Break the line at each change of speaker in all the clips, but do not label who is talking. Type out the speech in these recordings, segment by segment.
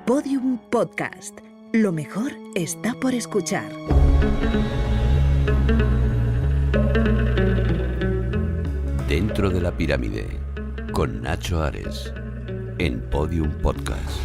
Podium Podcast. Lo mejor está por escuchar.
Dentro de la pirámide, con Nacho Ares, en Podium Podcast.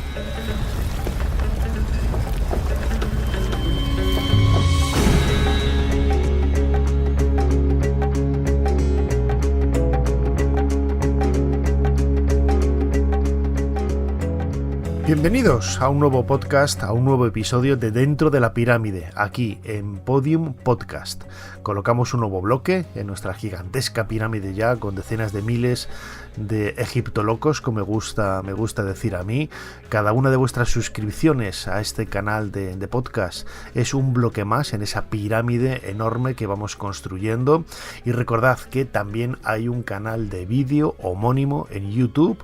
Bienvenidos a un nuevo podcast, a un nuevo episodio de Dentro de la Pirámide, aquí en Podium Podcast. Colocamos un nuevo bloque en nuestra gigantesca pirámide ya, con decenas de miles de egiptolocos, como me gusta decir a mí. Cada una de vuestras suscripciones a este canal de podcast es un bloque más en esa pirámide enorme que vamos construyendo. Y recordad que también hay un canal de vídeo homónimo en YouTube,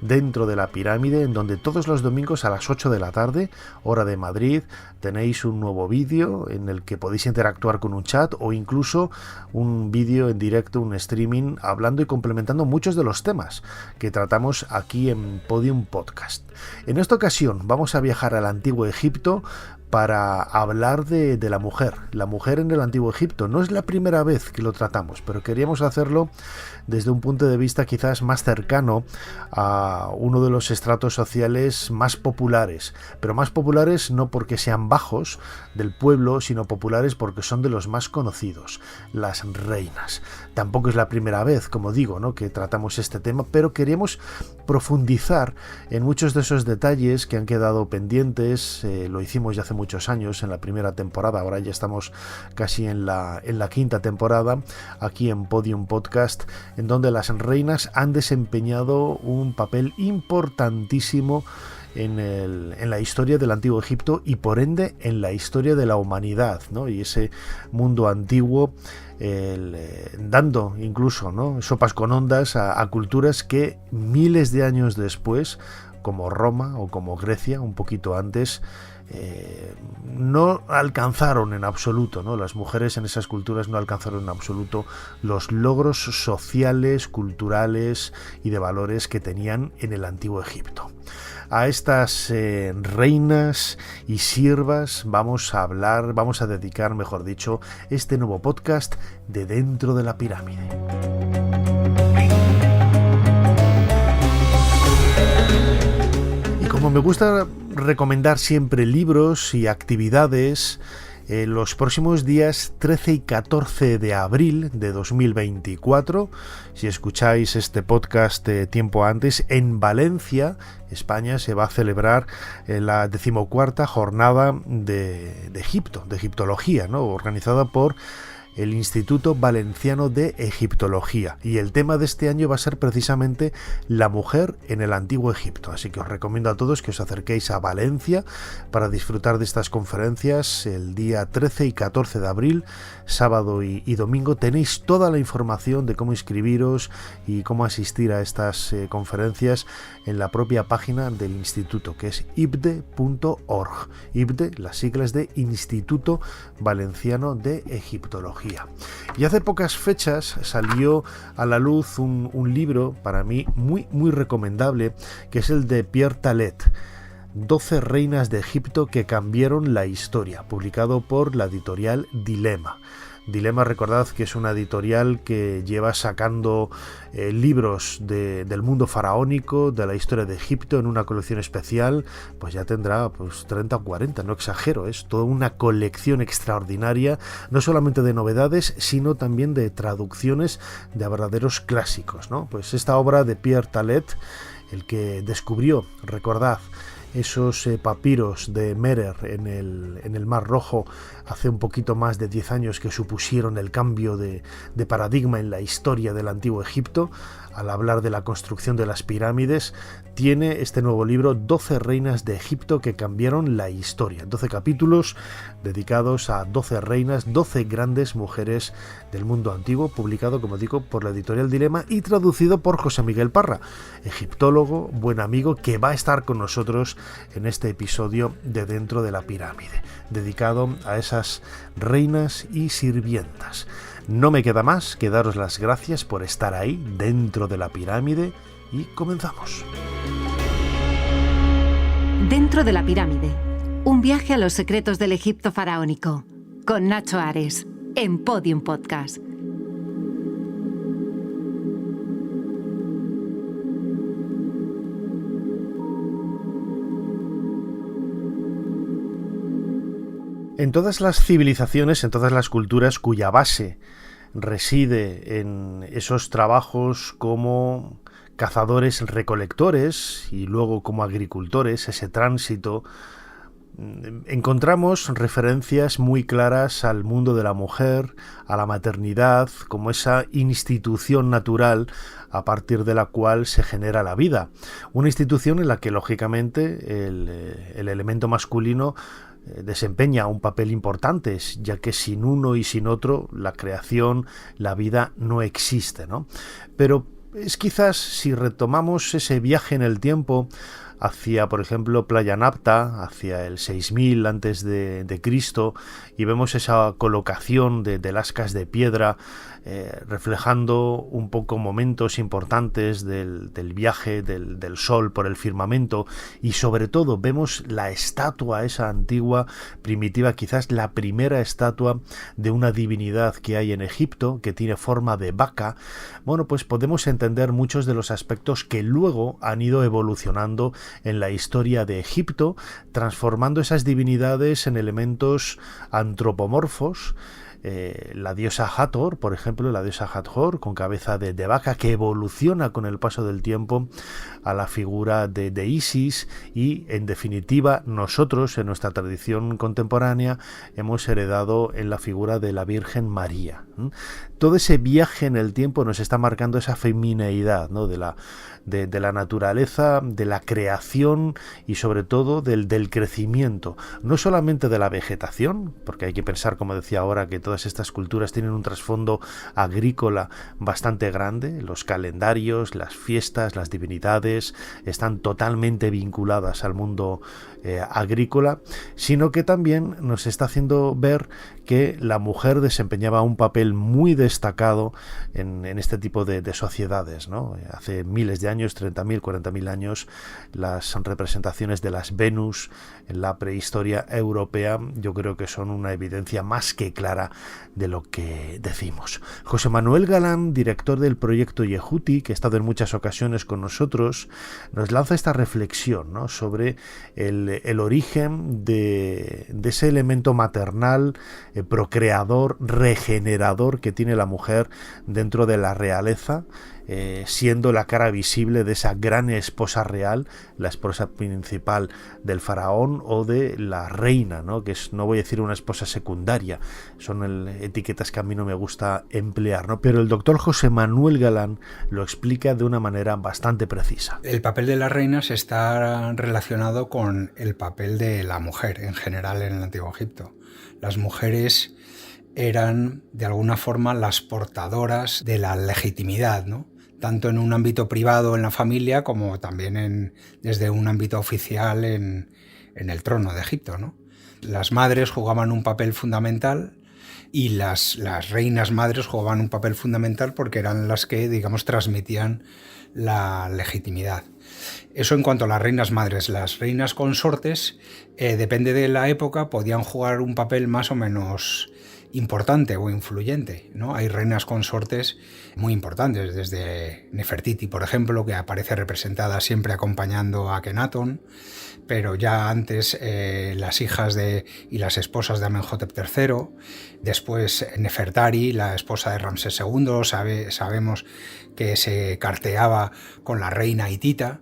Dentro de la Pirámide, en donde todos los domingos a las 8 de la tarde, hora de Madrid, tenéis un nuevo vídeo en el que podéis interactuar con un chat o incluso un vídeo en directo, un streaming, hablando y complementando muchos de los temas que tratamos aquí en Podium Podcast. En esta ocasión vamos a viajar al Antiguo Egipto para hablar de la mujer en el Antiguo Egipto. No es la primera vez que lo tratamos, pero queríamos hacerlo desde un punto de vista quizás más cercano a uno de los estratos sociales más populares, pero más populares no porque sean bajos del pueblo, sino populares porque son de los más conocidos, las reinas. Tampoco es la primera vez, como digo, ¿no?, que tratamos este tema, pero queríamos profundizar en muchos de esos detalles que han quedado pendientes. Lo hicimos ya hace muchos años en la primera temporada, ahora ya estamos casi en la quinta temporada aquí en Podium Podcast, en donde las reinas han desempeñado un papel importantísimo en la historia del Antiguo Egipto y por ende en la historia de la humanidad, ¿no? Y ese mundo antiguo, dando incluso, ¿no?, sopas con ondas a culturas que miles de años después, como Roma o como Grecia, un poquito antes, no alcanzaron en absoluto, ¿no? Las mujeres en esas culturas no alcanzaron en absoluto los logros sociales, culturales y de valores que tenían en el Antiguo Egipto. A estas reinas y siervas vamos a dedicar, mejor dicho, este nuevo podcast de Dentro de la Pirámide. Y como me gusta recomendar siempre libros y actividades, los próximos días 13 y 14 de abril de 2024, si escucháis este podcast tiempo antes, en Valencia, España, se va a celebrar la 14ª jornada de Egipto, de egiptología, ¿no?, organizada por el Instituto Valenciano de Egiptología, y el tema de este año va a ser precisamente la mujer en el Antiguo Egipto, así que os recomiendo a todos que os acerquéis a Valencia para disfrutar de estas conferencias el día 13 y 14 de abril, sábado y domingo. Tenéis toda la información de cómo inscribiros y cómo asistir a estas conferencias en la propia página del instituto, que es ibde.org. IBDE, las siglas de Instituto Valenciano de Egiptología. Y hace pocas fechas salió a la luz un libro para mí muy recomendable, que es el de Pierre Talet, 12 reinas de Egipto que cambiaron la historia, publicado por la editorial Dilema. Dilema, recordad que es una editorial que lleva sacando libros del mundo faraónico, de la historia de Egipto, en una colección especial, pues ya tendrá 30 o 40, no exagero, es toda una colección extraordinaria, no solamente de novedades, sino también de traducciones de verdaderos clásicos, ¿no? Pues esta obra de Pierre Talet, el que descubrió, recordad, esos papiros de Merer en el Mar Rojo hace un poquito más de 10 años, que supusieron el cambio de paradigma en la historia del Antiguo Egipto, al hablar de la construcción de las pirámides, tiene este nuevo libro 12 reinas de Egipto que cambiaron la historia. 12 capítulos dedicados a 12 reinas, 12 grandes mujeres del mundo antiguo, publicado, como digo, por la editorial Dilema y traducido por José Miguel Parra, egiptólogo, buen amigo, que va a estar con nosotros en este episodio de Dentro de la Pirámide, dedicado a esas reinas y sirvientas. No me queda más que daros las gracias por estar ahí dentro de la pirámide y comenzamos.
Dentro de la pirámide. Un viaje a los secretos del Egipto faraónico. Con Nacho Ares, en Podium Podcast.
En todas las civilizaciones, en todas las culturas cuya base reside en esos trabajos como cazadores-recolectores y luego como agricultores, ese tránsito, encontramos referencias muy claras al mundo de la mujer, a la maternidad, como esa institución natural a partir de la cual se genera la vida. Una institución en la que, lógicamente, el elemento masculino desempeña un papel importante, ya que sin uno y sin otro la creación, la vida no existe, ¿no? Pero es quizás, si retomamos ese viaje en el tiempo hacia, por ejemplo, Playa Napta, hacia el 6000 antes de Cristo, y vemos esa colocación de lascas de piedra reflejando un poco momentos importantes del viaje del sol por el firmamento, y sobre todo vemos la estatua esa antigua, primitiva, quizás la primera estatua de una divinidad que hay en Egipto, que tiene forma de vaca. Bueno, pues podemos entender muchos de los aspectos que luego han ido evolucionando en la historia de Egipto, transformando esas divinidades en elementos antropomorfos. La diosa Hathor, por ejemplo, la diosa Hathor con cabeza de vaca, que evoluciona con el paso del tiempo a la figura de Isis, y en definitiva nosotros en nuestra tradición contemporánea hemos heredado en la figura de la Virgen María. Todo ese viaje en el tiempo nos está marcando esa femineidad, ¿no? de la naturaleza, de la creación y sobre todo del crecimiento, no solamente de la vegetación, porque hay que pensar, como decía ahora, que todas estas culturas tienen un trasfondo agrícola bastante grande. Los calendarios, las fiestas, las divinidades están totalmente vinculadas al mundo agrícola, sino que también nos está haciendo ver que la mujer desempeñaba un papel muy destacado en este tipo de sociedades, ¿no? Hace miles de años, 30.000, 40.000 años, las representaciones de las Venus en la prehistoria europea yo creo que son una evidencia más que clara de lo que decimos. José Manuel Galán, director del proyecto Yehuti, que ha estado en muchas ocasiones con nosotros, nos lanza esta reflexión, ¿no? Sobre el origen de ese elemento maternal, procreador, regenerador que tiene la mujer dentro de la realeza, siendo la cara visible de esa gran esposa real, la esposa principal del faraón o de la reina, ¿no? Que es, no voy a decir una esposa secundaria, son etiquetas que a mí no me gusta emplear, ¿no? Pero el doctor José Manuel Galán lo explica de una manera bastante precisa.
El papel de las reinas está relacionado con el papel de la mujer en general en el Antiguo Egipto. Las mujeres eran de alguna forma las portadoras de la legitimidad, ¿no? Tanto en un ámbito privado en la familia como también desde un ámbito oficial en el trono de Egipto, ¿no? Las madres jugaban un papel fundamental y las reinas madres jugaban un papel fundamental porque eran las que, digamos, transmitían la legitimidad. Eso en cuanto a las reinas madres. Las reinas consortes, depende de la época, podían jugar un papel más o menos importante o influyente, ¿no? Hay reinas consortes muy importantes, desde Nefertiti, por ejemplo, que aparece representada siempre acompañando a Akenatón, pero ya antes las hijas y las esposas de Amenhotep III, después Nefertari, la esposa de Ramsés II, sabemos que se carteaba con la reina hitita.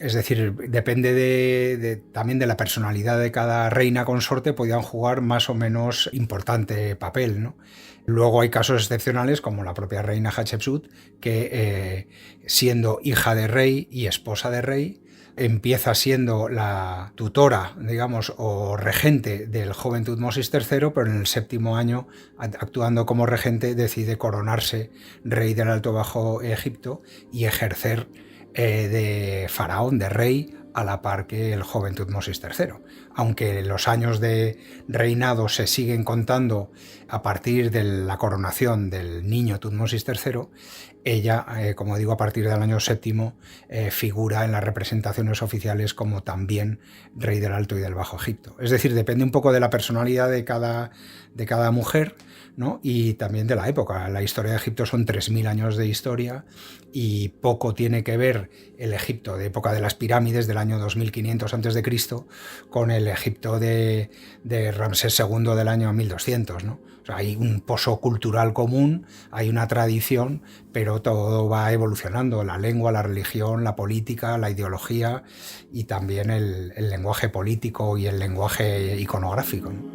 Es decir, depende también de la personalidad de cada reina consorte, podían jugar más o menos importante papel, ¿no? Luego hay casos excepcionales como la propia reina Hatshepsut, que siendo hija de rey y esposa de rey, empieza siendo la tutora, digamos, o regente del joven Tutmosis III, pero en el 7º año, actuando como regente, decide coronarse rey del Alto Bajo Egipto y ejercer de faraón, de rey, a la par que el joven Tutmosis III. Aunque los años de reinado se siguen contando a partir de la coronación del niño Tutmosis III, ella, como digo, a partir del año VII figura en las representaciones oficiales como también rey del Alto y del Bajo Egipto. Es decir, depende un poco de la personalidad de cada mujer, ¿no? Y también de la época. La historia de Egipto son 3.000 años de historia y poco tiene que ver el Egipto de época de las pirámides del año 2500 a.C. con el Egipto de Ramsés II del año 1200, ¿no? O sea, hay un pozo cultural común, hay una tradición, pero todo va evolucionando: la lengua, la religión, la política, la ideología y también el lenguaje político y el lenguaje iconográfico, ¿no?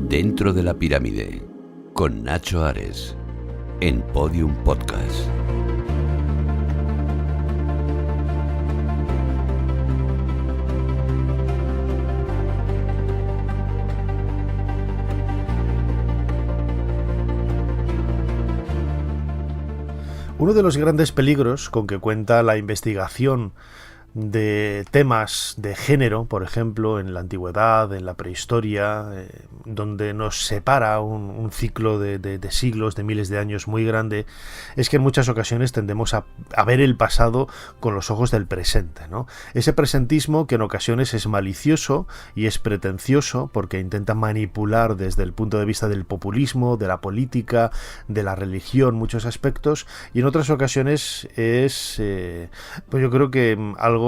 Dentro de la pirámide, con Nacho Ares, en Podium Podcast.
Uno de los grandes peligros con que cuenta la investigación de temas de género, por ejemplo, en la antigüedad, en la prehistoria, donde nos separa un ciclo de siglos, de miles de años muy grande, es que en muchas ocasiones tendemos a ver el pasado con los ojos del presente, ¿no? Ese presentismo que en ocasiones es malicioso y es pretencioso porque intenta manipular desde el punto de vista del populismo, de la política, de la religión, muchos aspectos, y en otras ocasiones es, pues yo creo que algo,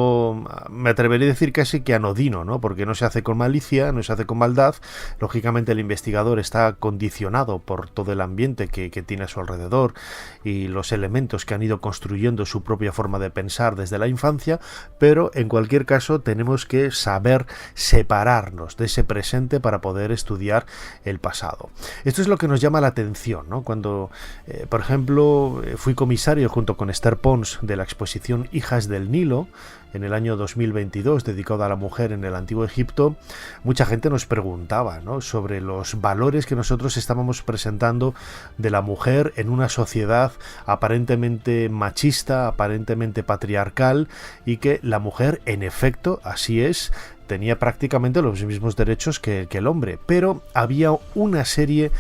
me atrevería a decir casi que anodino, ¿no? Porque no se hace con malicia, no se hace con maldad. Lógicamente el investigador está condicionado por todo el ambiente que tiene a su alrededor y los elementos que han ido construyendo su propia forma de pensar desde la infancia, pero en cualquier caso tenemos que saber separarnos de ese presente para poder estudiar el pasado. Esto es lo que nos llama la atención, ¿no? Cuando, por ejemplo, fui comisario junto con Esther Pons de la exposición Hijas del Nilo, en el año 2022, dedicado a la mujer en el Antiguo Egipto, mucha gente nos preguntaba, ¿no?, sobre los valores que nosotros estábamos presentando de la mujer en una sociedad aparentemente machista, aparentemente patriarcal, y que la mujer, en efecto, así es, tenía prácticamente los mismos derechos que el hombre, pero había una serie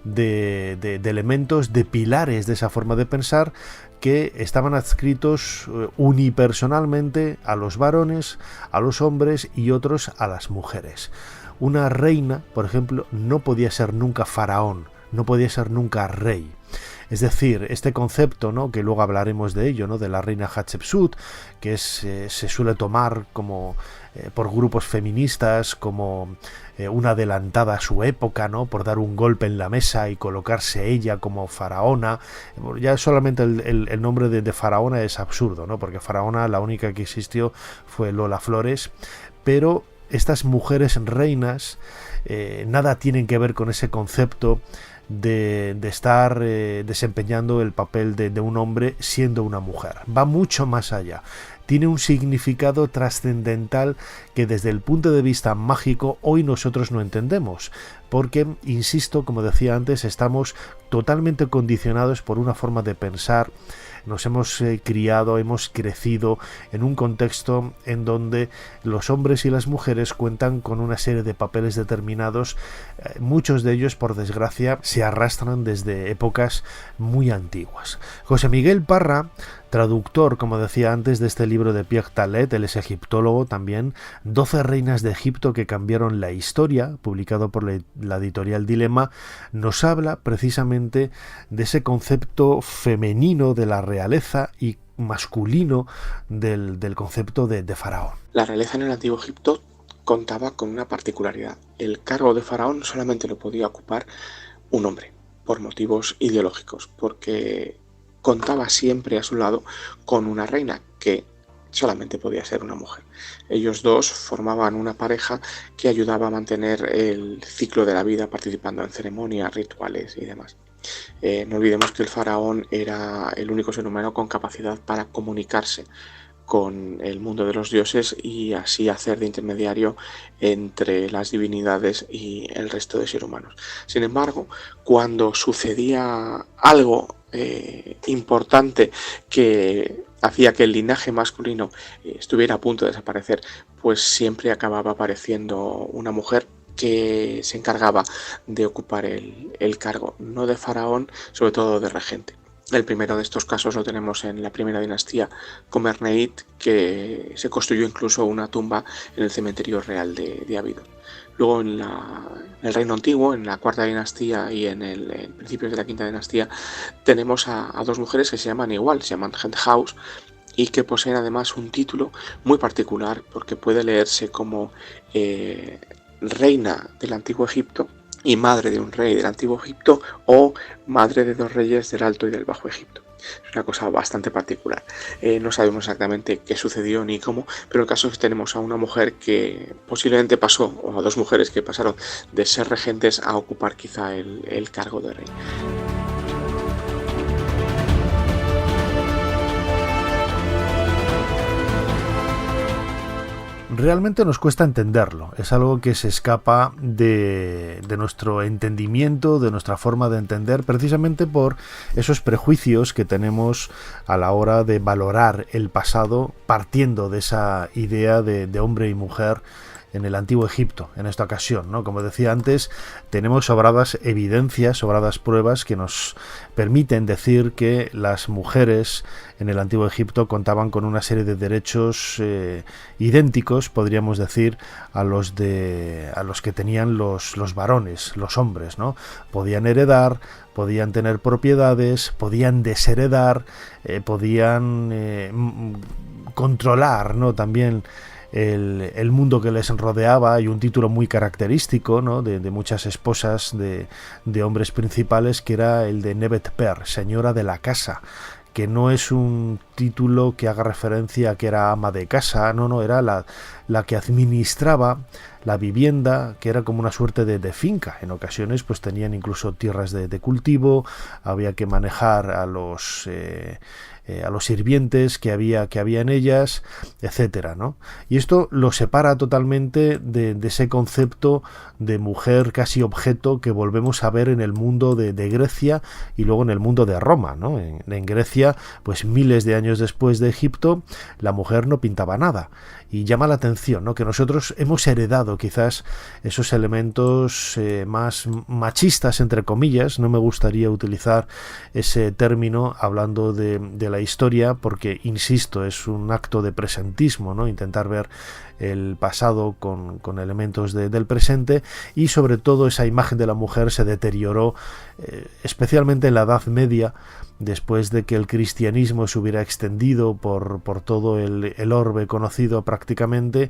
de elementos, de pilares de esa forma de pensar que estaban adscritos unipersonalmente a los varones, a los hombres y otros a las mujeres. Una reina, por ejemplo, no podía ser nunca faraón, no podía ser nunca rey. Es decir, este concepto, ¿no?, que luego hablaremos de ello, ¿no?, de la reina Hatshepsut, que se suele tomar como por grupos feministas como una adelantada a su época, ¿no?, por dar un golpe en la mesa y colocarse ella como faraona. Ya solamente el nombre de faraona es absurdo, ¿no?, porque faraona, la única que existió fue Lola Flores, pero estas mujeres reinas nada tienen que ver con ese concepto de estar desempeñando el papel de un hombre siendo una mujer. Va mucho más allá. Tiene un significado trascendental que desde el punto de vista mágico hoy nosotros no entendemos, porque, insisto, como decía antes, estamos totalmente condicionados por una forma de pensar. Nos hemos criado, hemos crecido en un contexto en donde los hombres y las mujeres cuentan con una serie de papeles determinados. Muchos de ellos, por desgracia, se arrastran desde épocas muy antiguas. José Miguel Parra, traductor, como decía antes, de este libro de Pierre Talet, él es egiptólogo también, 12 reinas de Egipto que cambiaron la historia, publicado por la editorial Dilema, nos habla precisamente de ese concepto femenino de la realeza y masculino del concepto de faraón.
La realeza en el Antiguo Egipto contaba con una particularidad. El cargo de faraón solamente lo podía ocupar un hombre, por motivos ideológicos, porque contaba siempre a su lado con una reina que solamente podía ser una mujer. Ellos dos formaban una pareja que ayudaba a mantener el ciclo de la vida participando en ceremonias, rituales y demás. No olvidemos que el faraón era el único ser humano con capacidad para comunicarse con el mundo de los dioses y así hacer de intermediario entre las divinidades y el resto de seres humanos. Sin embargo, cuando sucedía algo importante que hacía que el linaje masculino estuviera a punto de desaparecer, pues siempre acababa apareciendo una mujer que se encargaba de ocupar el cargo, no de faraón, sobre todo de regente. El primero de estos casos lo tenemos en la primera dinastía Commerneit, que se construyó incluso una tumba en el cementerio real de Abidos. Luego en el Reino Antiguo, en la cuarta dinastía y en principios de la quinta dinastía, tenemos a dos mujeres que se llaman igual, se llaman Henthaus, y que poseen además un título muy particular porque puede leerse como reina del Antiguo Egipto y madre de un rey del Antiguo Egipto, o madre de dos reyes del Alto y del Bajo Egipto. Es una cosa bastante particular. No sabemos exactamente qué sucedió ni cómo, pero el caso es que tenemos a una mujer que posiblemente pasó, o a dos mujeres que pasaron de ser regentes a ocupar quizá el cargo de rey.
Realmente nos cuesta entenderlo, es algo que se escapa de nuestro entendimiento, de nuestra forma de entender, precisamente por esos prejuicios que tenemos a la hora de valorar el pasado, partiendo de esa idea de hombre y mujer en el Antiguo Egipto, en esta ocasión, ¿no? Como decía antes, tenemos sobradas evidencias, sobradas pruebas que nos permiten decir que las mujeres en el Antiguo Egipto contaban con una serie de derechos idénticos, podríamos decir, a los que tenían los varones, los hombres, ¿no? Podían heredar, podían tener propiedades, podían desheredar, podían controlar, ¿no? También el mundo que les rodeaba, y un título muy característico, ¿no? de muchas esposas de hombres principales, que era el de Nebet Per, señora de la casa, que no es un título que haga referencia a que era ama de casa, no, era la que administraba la vivienda, que era como una suerte de finca. En ocasiones pues tenían incluso tierras de cultivo, había que manejar a los sirvientes que había en ellas, etcétera, ¿no? Y esto lo separa totalmente de ese concepto de mujer casi objeto que volvemos a ver en el mundo de Grecia y luego en el mundo de Roma, ¿no? En Grecia, pues miles de años después de Egipto, la mujer no pintaba nada. Y llama la atención, ¿no? Que nosotros hemos heredado quizás esos elementos más machistas, entre comillas. No me gustaría utilizar ese término hablando de la historia, porque, insisto, es un acto de presentismo, ¿no? Intentar ver el pasado con elementos del presente, y sobre todo esa imagen de la mujer se deterioró especialmente en la Edad Media, después de que el cristianismo se hubiera extendido por todo el orbe conocido prácticamente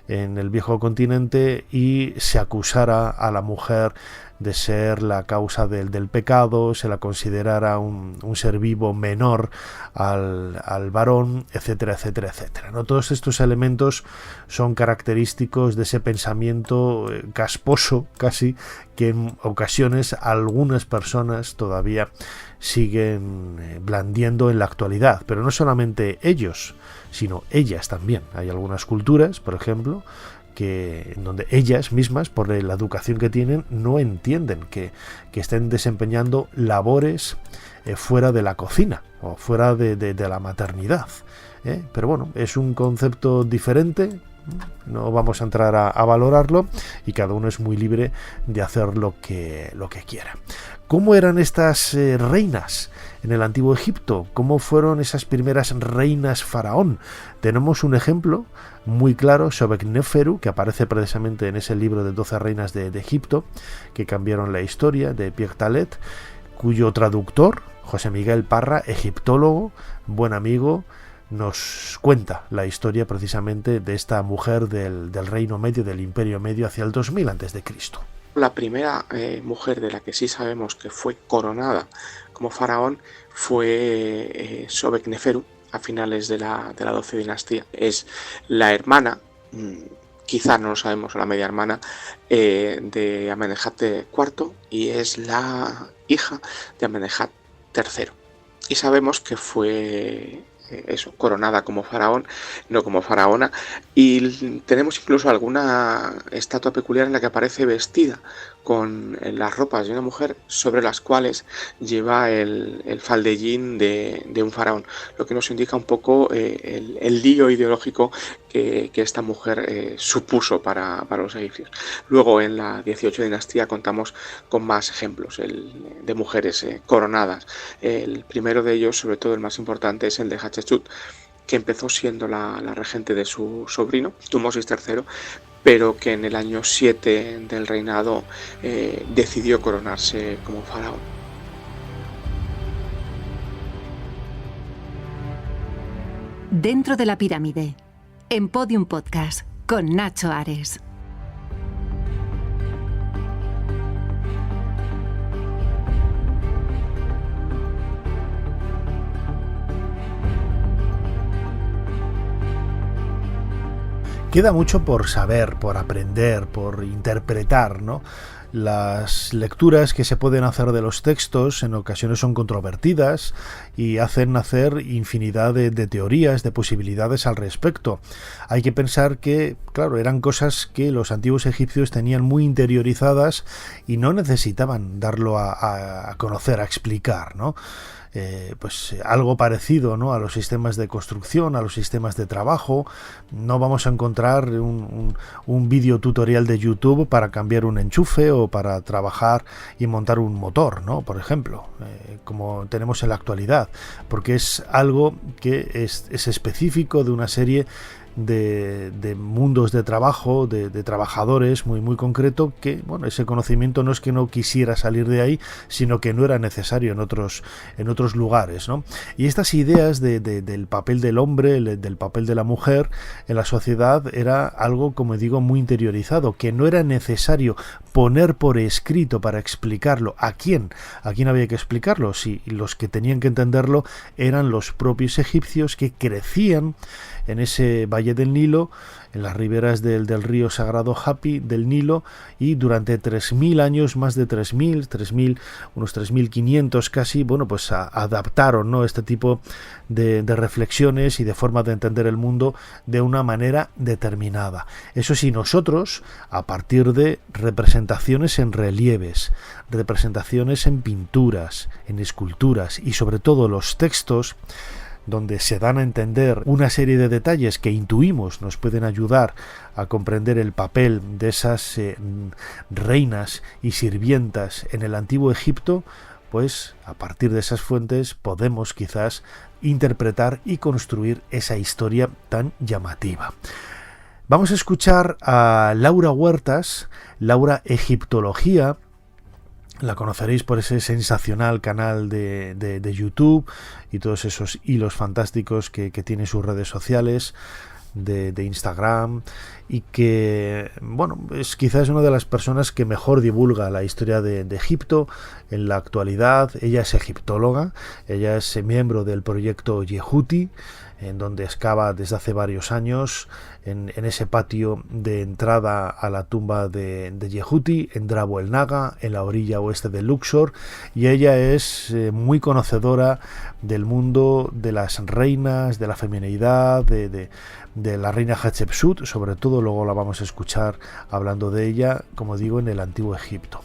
en el viejo continente, y se acusara a la mujer de ser la causa del pecado, se la considerara un ser vivo menor al varón, etcétera, etcétera, etcétera, ¿no? Todos estos elementos son característicos de ese pensamiento casposo casi, que en ocasiones algunas personas todavía siguen blandiendo en la actualidad, pero no solamente ellos, sino ellas también. Hay algunas culturas, por ejemplo, en donde ellas mismas, por la educación que tienen, no entienden que estén desempeñando labores fuera de la cocina o fuera de la maternidad, pero bueno, es un concepto diferente. No vamos a entrar a valorarlo, y cada uno es muy libre de hacer lo que quiera. ¿Cómo eran estas reinas en el Antiguo Egipto? ¿Cómo fueron esas primeras reinas faraón? Tenemos un ejemplo muy claro, Sobekneferu, que aparece precisamente en ese libro de 12 reinas de Egipto, que cambiaron la historia, de Pierre Talet, cuyo traductor, José Miguel Parra, egiptólogo, buen amigo, nos cuenta la historia precisamente de esta mujer del Reino Medio, del Imperio Medio, hacia el 2000 a.C.
La primera mujer de la que sí sabemos que fue coronada como faraón fue Sobekneferu, a finales de la 12 dinastía. Es la hermana, quizá no lo sabemos, la media hermana, de Amenemhat IV, y es la hija de Amenemhat III. Y sabemos que fue coronada como faraón, no como faraona, y tenemos incluso alguna estatua peculiar en la que aparece vestida con las ropas de una mujer sobre las cuales lleva el faldellín de un faraón, lo que nos indica un poco el lío ideológico que esta mujer supuso para los egipcios. Luego en la 18 dinastía contamos con más ejemplos de mujeres coronadas. El primero de ellos, sobre todo el más importante, es el de Hatshepsut, que empezó siendo la regente de su sobrino, Tutmosis III, pero que en el año 7 del reinado decidió coronarse como faraón.
Dentro de la pirámide, en Podium Podcast, con Nacho Ares.
Queda mucho por saber, por aprender, por interpretar, ¿no? Las lecturas que se pueden hacer de los textos en ocasiones son controvertidas y hacen nacer infinidad de teorías, de posibilidades al respecto. Hay que pensar que, claro, eran cosas que los antiguos egipcios tenían muy interiorizadas y no necesitaban darlo a conocer, a explicar, ¿no? Pues algo parecido, ¿no?, a los sistemas de construcción, a los sistemas de trabajo. No vamos a encontrar un vídeo tutorial de YouTube para cambiar un enchufe o para trabajar y montar un motor, ¿no?, por ejemplo, como tenemos en la actualidad, porque es algo que es específico de una serie de mundos de trabajo, de trabajadores muy concreto, que bueno, ese conocimiento no es que no quisiera salir de ahí, sino que no era necesario en otros lugares, ¿no? Y estas ideas del papel del hombre, del papel de la mujer en la sociedad, era algo, como digo, muy interiorizado, que no era necesario poner por escrito para explicarlo. ¿A quién había que explicarlo? Si los que tenían que entenderlo eran los propios egipcios, que crecían en ese valle del Nilo, en las riberas del río sagrado Hapi del Nilo, y durante 3.000 años, más de 3.000, unos 3.500 casi, bueno, pues adaptaron, ¿no?, este tipo de reflexiones y de forma de entender el mundo de una manera determinada. Eso sí, nosotros, a partir de representaciones en relieves, representaciones en pinturas, en esculturas y sobre todo los textos, donde se dan a entender una serie de detalles que intuimos nos pueden ayudar a comprender el papel de esas reinas y sirvientas en el antiguo Egipto, pues a partir de esas fuentes podemos quizás interpretar y construir esa historia tan llamativa. Vamos a escuchar a Laura Huertas, Laura Egiptología. La conoceréis por ese sensacional canal de YouTube y todos esos hilos fantásticos que tiene sus redes sociales, de Instagram, y que, bueno, es quizás una de las personas que mejor divulga la historia de Egipto en la actualidad. Ella es egiptóloga, ella es miembro del proyecto Yehuti, en donde excava desde hace varios años en ese patio de entrada a la tumba de Yehuti, en Drabo el Naga, en la orilla oeste de Luxor, y ella es muy conocedora del mundo de las reinas, de la femineidad, de la reina Hatshepsut, sobre todo. Luego la vamos a escuchar hablando de ella, como digo, en el antiguo Egipto.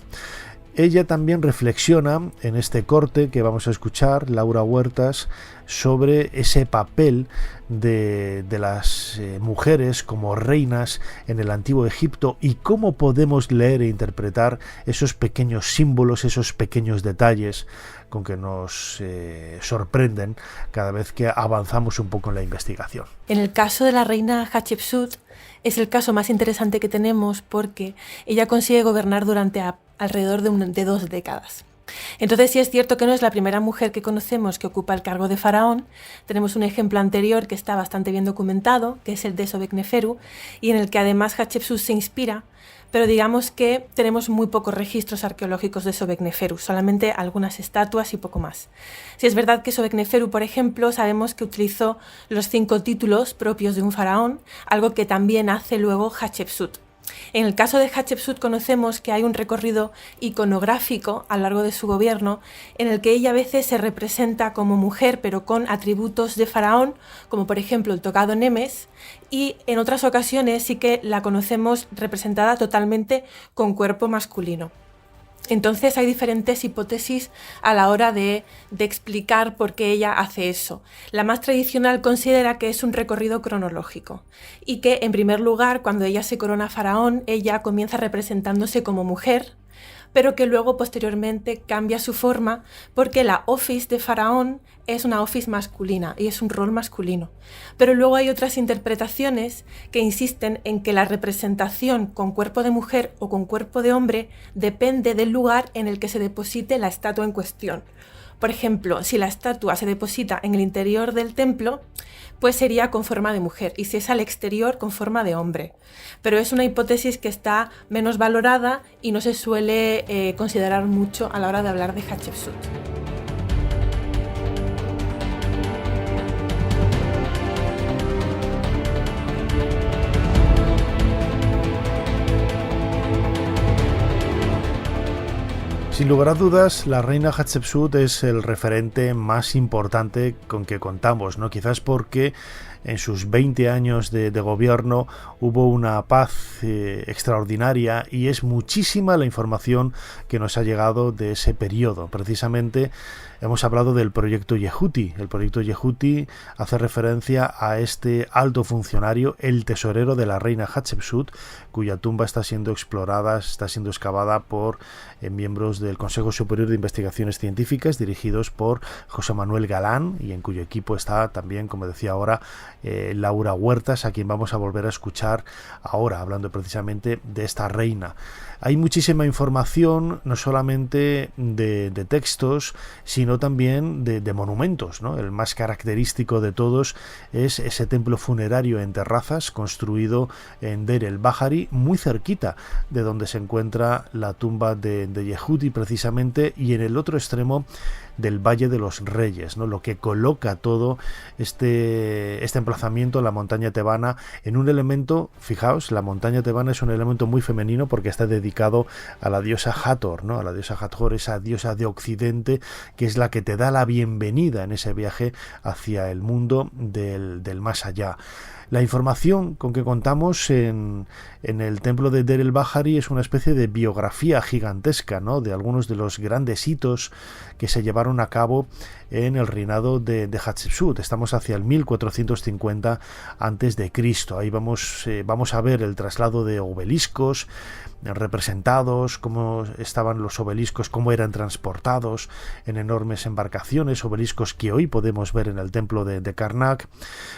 Ella también reflexiona en este corte que vamos a escuchar, Laura Huertas, sobre ese papel de las mujeres como reinas en el antiguo Egipto y cómo podemos leer e interpretar esos pequeños símbolos, esos pequeños detalles con que nos sorprenden cada vez que avanzamos un poco en la investigación.
En el caso de la reina Hatshepsut es el caso más interesante que tenemos porque ella consigue gobernar durante alrededor de 2 décadas. Entonces sí es cierto que no es la primera mujer que conocemos que ocupa el cargo de faraón. Tenemos un ejemplo anterior que está bastante bien documentado, que es el de Sobekneferu, y en el que además Hatshepsut se inspira, pero digamos que tenemos muy pocos registros arqueológicos de Sobekneferu, solamente algunas estatuas y poco más. Si es verdad que Sobekneferu, por ejemplo, sabemos que utilizó los 5 títulos propios de un faraón, algo que también hace luego Hatshepsut. En el caso de Hatshepsut conocemos que hay un recorrido iconográfico a lo largo de su gobierno en el que ella a veces se representa como mujer pero con atributos de faraón, como por ejemplo el tocado Nemes, y en otras ocasiones sí que la conocemos representada totalmente con cuerpo masculino. Entonces hay diferentes hipótesis a la hora de explicar por qué ella hace eso. La más tradicional considera que es un recorrido cronológico y que, en primer lugar, cuando ella se corona faraón, ella comienza representándose como mujer, pero que luego posteriormente cambia su forma porque la office de faraón es una office masculina y es un rol masculino. Pero luego hay otras interpretaciones que insisten en que la representación con cuerpo de mujer o con cuerpo de hombre depende del lugar en el que se deposite la estatua en cuestión. Por ejemplo, si la estatua se deposita en el interior del templo, pues sería con forma de mujer, y si es al exterior, con forma de hombre. Pero es una hipótesis que está menos valorada y no se suele considerar mucho a la hora de hablar de Hatshepsut.
Sin lugar a dudas, la reina Hatshepsut es el referente más importante con que contamos, ¿no? Quizás porque en sus 20 años de gobierno hubo una paz extraordinaria, y es muchísima la información que nos ha llegado de ese periodo. Precisamente hemos hablado del proyecto Yehuti. El proyecto Yehuti hace referencia a este alto funcionario, el tesorero de la reina Hatshepsut, cuya tumba está siendo explorada, está siendo excavada por miembros del Consejo Superior de Investigaciones Científicas, dirigidos por José Manuel Galán, y en cuyo equipo está también, como decía ahora, Laura Huertas, a quien vamos a volver a escuchar ahora, hablando precisamente de esta reina. Hay muchísima información, no solamente de textos, sino también de monumentos, ¿no? El más característico de todos es ese templo funerario en terrazas, construido en Deir el-Bahari, muy cerquita de donde se encuentra la tumba de Yehuti, precisamente, y en el otro extremo del Valle de los Reyes, ¿no? Lo que coloca todo este emplazamiento, la montaña tebana, en un elemento. Fijaos, la montaña tebana es un elemento muy femenino porque está dedicado a la diosa Hathor, ¿no? A la diosa Hathor, esa diosa de Occidente, que es la que te da la bienvenida en ese viaje hacia el mundo del más allá. La información con que contamos en el templo de Deir el-Bahari es una especie de biografía gigantesca, ¿no? De algunos de los grandes hitos que se llevaron a cabo en el reinado de Hatshepsut. Estamos hacia el 1450 a.C. Ahí vamos a ver el traslado de obeliscos representados, cómo estaban los obeliscos, cómo eran transportados en enormes embarcaciones, obeliscos que hoy podemos ver en el templo de Karnak.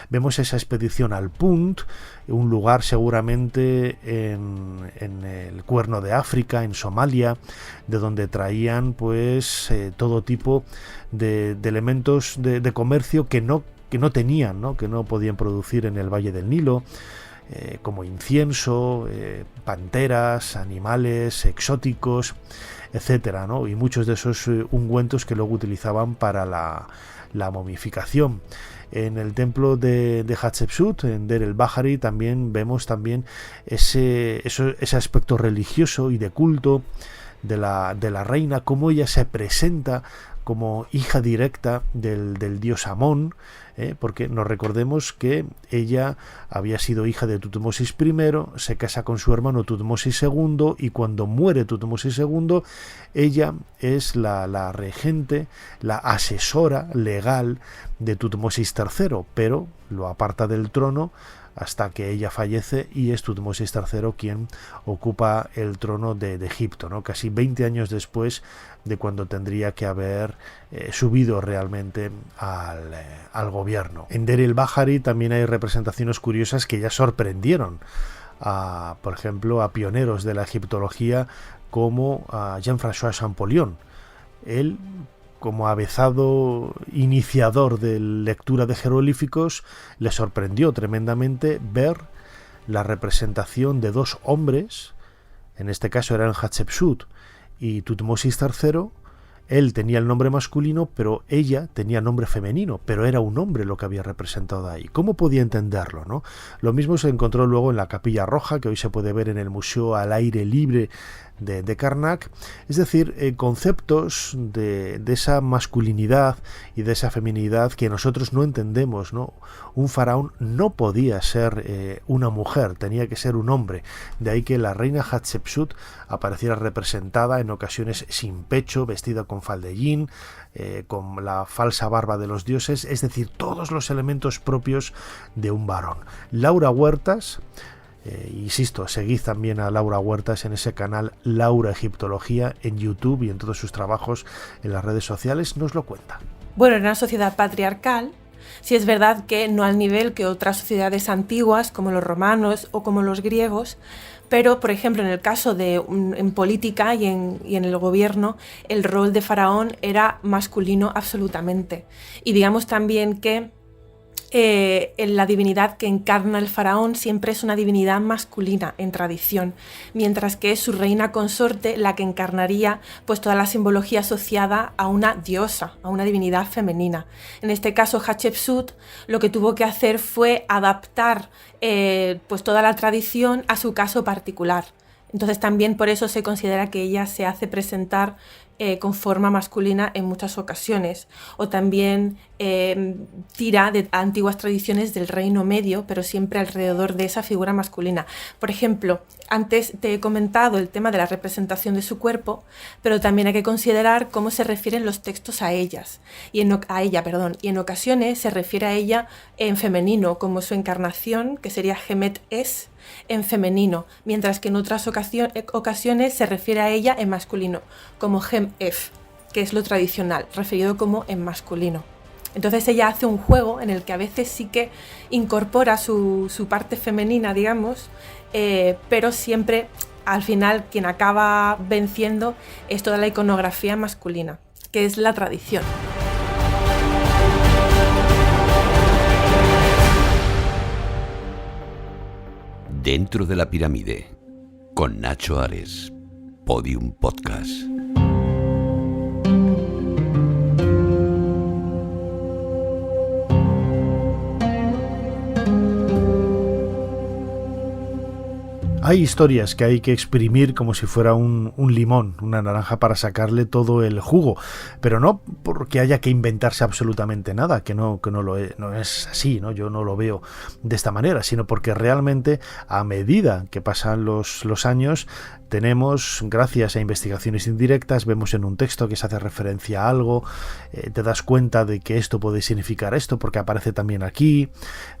Vemos esa expedición al Punt, un lugar seguramente en el Cuerno de África, en Somalia, de donde traían pues todo tipo de elementos de comercio que no tenían, ¿no? Que no podían producir en el Valle del Nilo, como incienso, panteras, animales exóticos, etcétera, ¿no? Y muchos de esos ungüentos que luego utilizaban para la momificación. En el templo de Hatshepsut, en Deir el-Bahari, también vemos ese aspecto religioso y de culto de la reina, cómo ella se presenta como hija directa del dios Amón, porque nos recordemos que ella había sido hija de Tutmosis I, se casa con su hermano Tutmosis II, y cuando muere Tutmosis II, ella es la regente, la asesora legal de Tutmosis III, pero lo aparta del trono hasta que ella fallece, y es Tutmosis III quien ocupa el trono de Egipto, ¿no? Casi 20 años después de cuando tendría que haber subido realmente al gobierno. En Deir el-Bahari también hay representaciones curiosas que ya sorprendieron por ejemplo, a pioneros de la egiptología como a Jean-François Champollion. Él, como avezado iniciador de lectura de jeroglíficos, le sorprendió tremendamente ver la representación de dos hombres, en este caso eran Hatshepsut y Tutmosis III. Él tenía el nombre masculino, pero ella tenía nombre femenino, pero era un hombre lo que había representado ahí. ¿Cómo podía entenderlo, no? Lo mismo se encontró luego en la Capilla Roja, que hoy se puede ver en el Museo al Aire Libre de Karnak, es decir, conceptos de esa masculinidad y de esa feminidad que nosotros no entendemos, ¿no? Un faraón no podía ser una mujer, tenía que ser un hombre, de ahí que la reina Hatshepsut apareciera representada en ocasiones sin pecho, vestida con faldellín, con la falsa barba de los dioses, es decir, todos los elementos propios de un varón. Laura Huertas, insisto, seguid también a Laura Huertas en ese canal Laura Egiptología en YouTube y en todos sus trabajos en las redes sociales, nos lo cuenta.
Bueno, en una sociedad patriarcal, sí es verdad que no al nivel que otras sociedades antiguas, como los romanos o como los griegos, pero, por ejemplo, en el caso en política y en el gobierno, el rol de faraón era masculino absolutamente. Y digamos también que la divinidad que encarna el faraón siempre es una divinidad masculina en tradición, mientras que es su reina consorte la que encarnaría pues toda la simbología asociada a una diosa, a una divinidad femenina. En este caso, Hatshepsut lo que tuvo que hacer fue adaptar pues toda la tradición a su caso particular. Entonces también por eso se considera que ella se hace presentar con forma masculina en muchas ocasiones, o también tira de antiguas tradiciones del Reino Medio, pero siempre alrededor de esa figura masculina. Por ejemplo, antes te he comentado el tema de la representación de su cuerpo, pero también hay que considerar cómo se refieren los textos a ellas, y en ocasiones se refiere a ella en femenino, como su encarnación, que sería Hemet-Es, en femenino, mientras que en otras ocasiones se refiere a ella en masculino, como Hem-Ef, que es lo tradicional, referido como en masculino. Entonces ella hace un juego en el que a veces sí que incorpora su parte femenina, digamos, pero siempre al final quien acaba venciendo es toda la iconografía masculina, que es la tradición.
Dentro de la pirámide, con Nacho Ares, Podium Podcast.
Hay historias que hay que exprimir como si fuera un limón, una naranja, para sacarle todo el jugo, pero no porque haya que inventarse absolutamente nada, que no es así, ¿no? Yo no lo veo de esta manera, sino porque realmente a medida que pasan los años tenemos, gracias a investigaciones indirectas, vemos en un texto que se hace referencia a algo, te das cuenta de que esto puede significar esto porque aparece también aquí.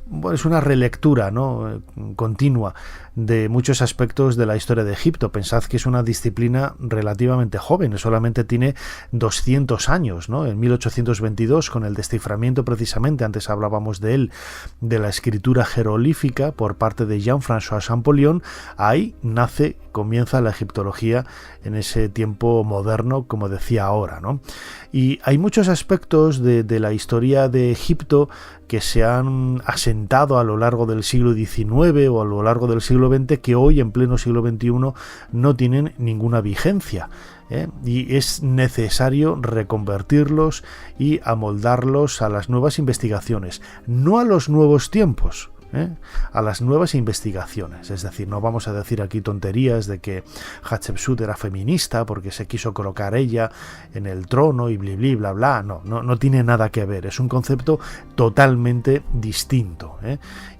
Bueno, es una relectura, ¿no?, continua de muchos aspectos de la historia de Egipto. Pensad que es una disciplina relativamente joven, solamente tiene 200 años, ¿no? En 1822, con el desciframiento precisamente, antes hablábamos de él, de la escritura jeroglífica por parte de Jean-François Champollion, ahí comienza la egiptología en ese tiempo moderno, como decía ahora, ¿no? Y hay muchos aspectos de la historia de Egipto que se han asentado a lo largo del siglo XIX o a lo largo del siglo XX que hoy, en pleno siglo XXI, no tienen ninguna vigencia, y es necesario reconvertirlos y amoldarlos a las nuevas investigaciones, no a los nuevos tiempos, a las nuevas investigaciones. Es decir, no vamos a decir aquí tonterías de que Hatshepsut era feminista porque se quiso colocar ella en el trono y bla bla. No tiene nada que ver, es un concepto totalmente distinto,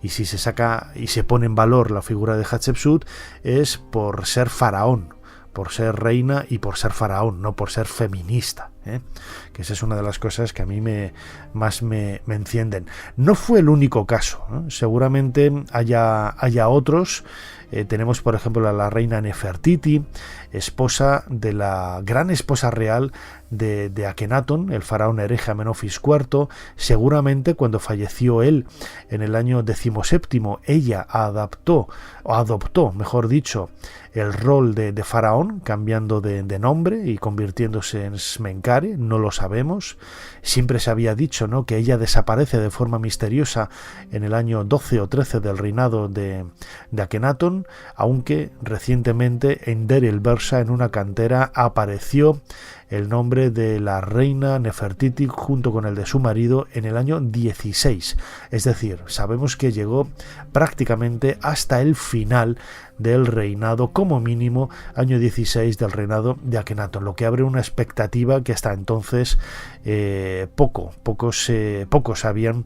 y si se saca y se pone en valor la figura de Hatshepsut es por ser faraón, por ser reina y por ser faraón, no por ser feminista, que esa es una de las cosas que a mí más me encienden. No fue el único caso, seguramente haya otros. Tenemos, por ejemplo, a la reina Nefertiti, esposa de la gran esposa real de Akenatón, el faraón hereje Amenofis IV. Seguramente cuando falleció él en el año 17, ella adoptó, mejor dicho, el rol de faraón, cambiando de nombre y convirtiéndose en Smenkare. No lo sabemos. Siempre se había dicho, ¿no?, que ella desaparece de forma misteriosa en el año 12 o 13 del reinado de Akenatón, aunque recientemente en Deir el-Bersa, en una cantera, apareció el nombre de la reina Nefertiti junto con el de su marido en el año 16. Es decir, sabemos que llegó prácticamente hasta el final del reinado, como mínimo año 16 del reinado de Akenatón, lo que abre una expectativa que hasta entonces pocos habían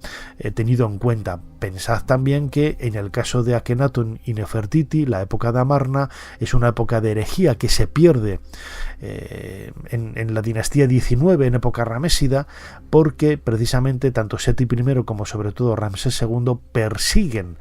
tenido en cuenta. Pensad también que en el caso de Akenatón y Nefertiti, la época de Amarna es una época de herejía que se pierde en la dinastía 19, en época ramésida, porque precisamente tanto Seti I como sobre todo Ramsés II persiguen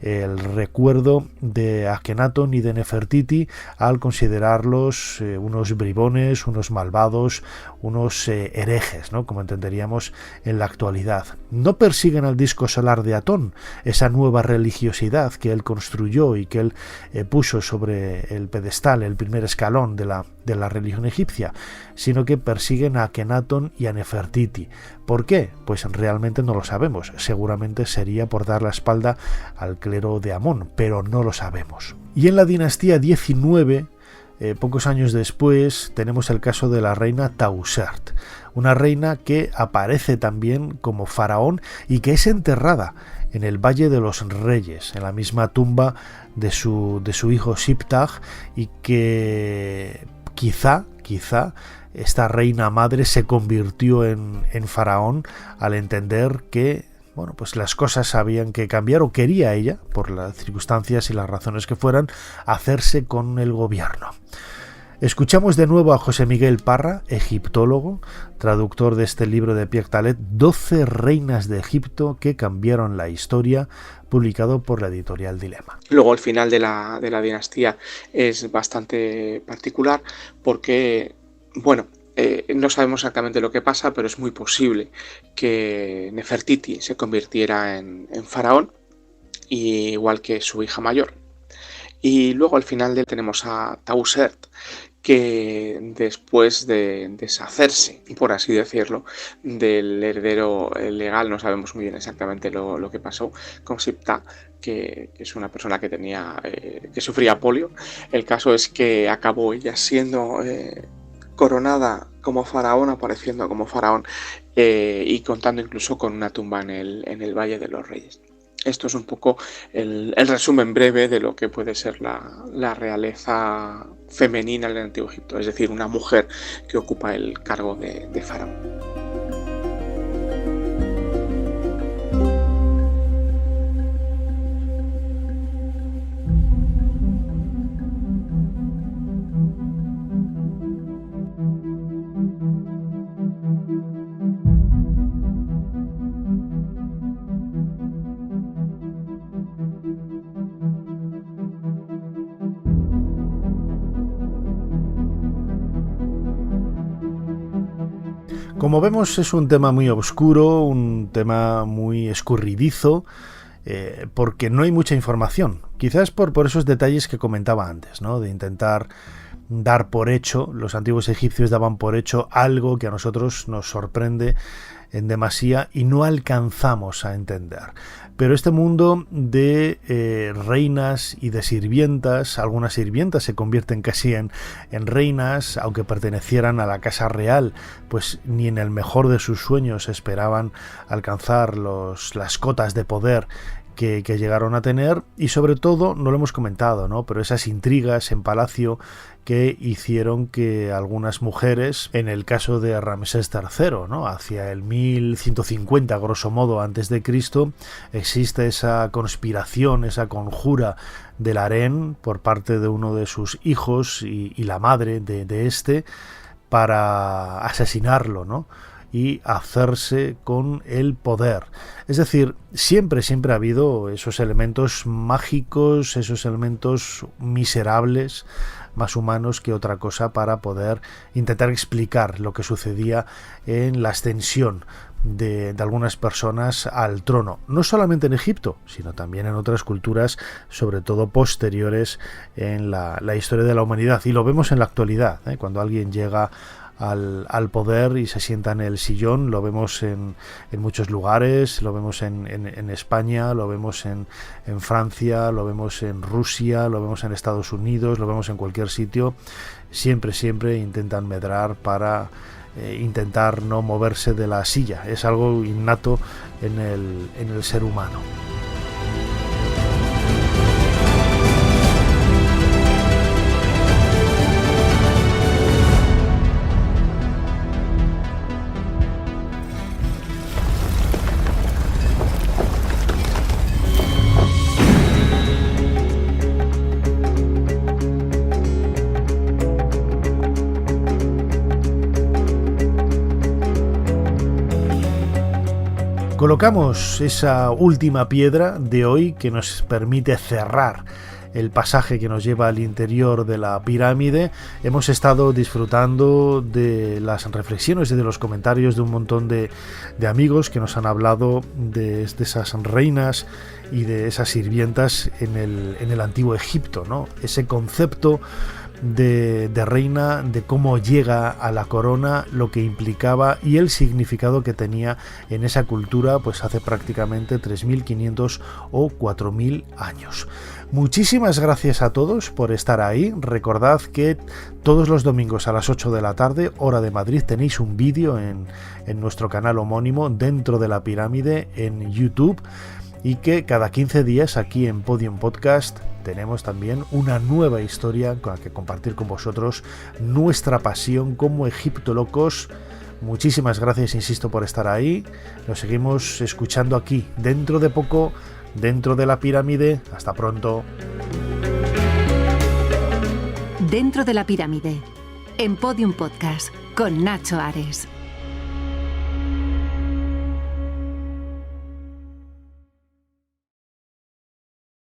el recuerdo de Akenatón y de Nefertiti al considerarlos unos bribones, unos malvados, unos herejes, ¿no?, como entenderíamos en la actualidad. No persiguen al disco solar de Atón, esa nueva religiosidad que él construyó y que él puso sobre el pedestal, el primer escalón de la religión egipcia, sino que persiguen a Akenatón y a Nefertiti. ¿Por qué? Pues realmente no lo sabemos. Seguramente sería por dar la espalda al clero de Amón, pero no lo sabemos. Y en la dinastía 19, pocos años después, tenemos el caso de la reina Tausert, una reina que aparece también como faraón y que es enterrada en el Valle de los Reyes, en la misma tumba de su hijo Siptag, y que quizá esta reina madre se convirtió en faraón al entender que pues las cosas habían que cambiar, o quería ella, por las circunstancias y las razones que fueran, hacerse con el gobierno. Escuchamos de nuevo a José Miguel Parra, egiptólogo, traductor de este libro de Pierre Talet, 12 reinas de Egipto que cambiaron la historia, publicado por la editorial Dilema.
Luego el final de la dinastía es bastante particular porque, no sabemos exactamente lo que pasa, pero es muy posible que Nefertiti se convirtiera en faraón, igual que su hija mayor. Y luego al final tenemos a Tausert, que después de deshacerse, por así decirlo, del heredero legal, no sabemos muy bien exactamente lo que pasó con Siptag, que es una persona que que sufría polio. El caso es que acabó ella siendo coronada como faraón, apareciendo como faraón, y contando incluso con una tumba en el Valle de los Reyes. Esto es un poco el resumen breve de lo que puede ser la realeza femenina en el Antiguo Egipto, es decir, una mujer que ocupa el cargo de faraón.
Como vemos, es un tema muy oscuro, un tema muy escurridizo, porque no hay mucha información. Quizás por esos detalles que comentaba antes, ¿no?, de intentar dar por hecho, los antiguos egipcios daban por hecho algo que a nosotros nos sorprende en demasía y no alcanzamos a entender. Pero este mundo de reinas y de sirvientas, algunas sirvientas se convierten casi en reinas, aunque pertenecieran a la casa real, pues ni en el mejor de sus sueños esperaban alcanzar las cotas de poder que llegaron a tener, y sobre todo, no lo hemos comentado, ¿no?, pero esas intrigas en palacio que hicieron que algunas mujeres, en el caso de Ramsés III, ¿no?, hacia el 1150, grosso modo, antes de Cristo, existe esa conspiración, esa conjura del harén por parte de uno de sus hijos y la madre de este para asesinarlo, ¿no?, y hacerse con el poder. Es decir, siempre ha habido esos elementos mágicos, esos elementos miserables, más humanos que otra cosa, para poder intentar explicar lo que sucedía en la ascensión de algunas personas al trono, no solamente en Egipto, sino también en otras culturas, sobre todo posteriores en la historia de la humanidad. Y lo vemos en la actualidad, cuando alguien llega al poder y se sienta en el sillón, lo vemos en muchos lugares, lo vemos en España, lo vemos en Francia, lo vemos en Rusia, lo vemos en Estados Unidos, lo vemos en cualquier sitio. Siempre intentan medrar para intentar no moverse de la silla. Es algo innato en el ser humano. colocamos esa última piedra de hoy que nos permite cerrar el pasaje que nos lleva al interior de la pirámide. Hemos estado disfrutando de las reflexiones y de los comentarios de un montón de amigos que nos han hablado de esas reinas y de esas sirvientas en el antiguo Egipto, ¿no? Ese concepto de reina, de cómo llega a la corona, lo que implicaba y el significado que tenía en esa cultura pues hace prácticamente 3.500 o 4.000 años. Muchísimas gracias a todos por estar ahí. Recordad que todos los domingos a las 8 de la tarde, hora de Madrid, tenéis un vídeo en nuestro canal homónimo Dentro de la Pirámide en YouTube, y que cada 15 días aquí en Podium Podcast tenemos también una nueva historia con la que compartir con vosotros nuestra pasión como egiptólogos. Muchísimas gracias, insisto, por estar ahí. Nos seguimos escuchando aquí dentro de poco, Dentro de la Pirámide. Hasta pronto.
Dentro de la Pirámide, en Podium Podcast, con Nacho Ares.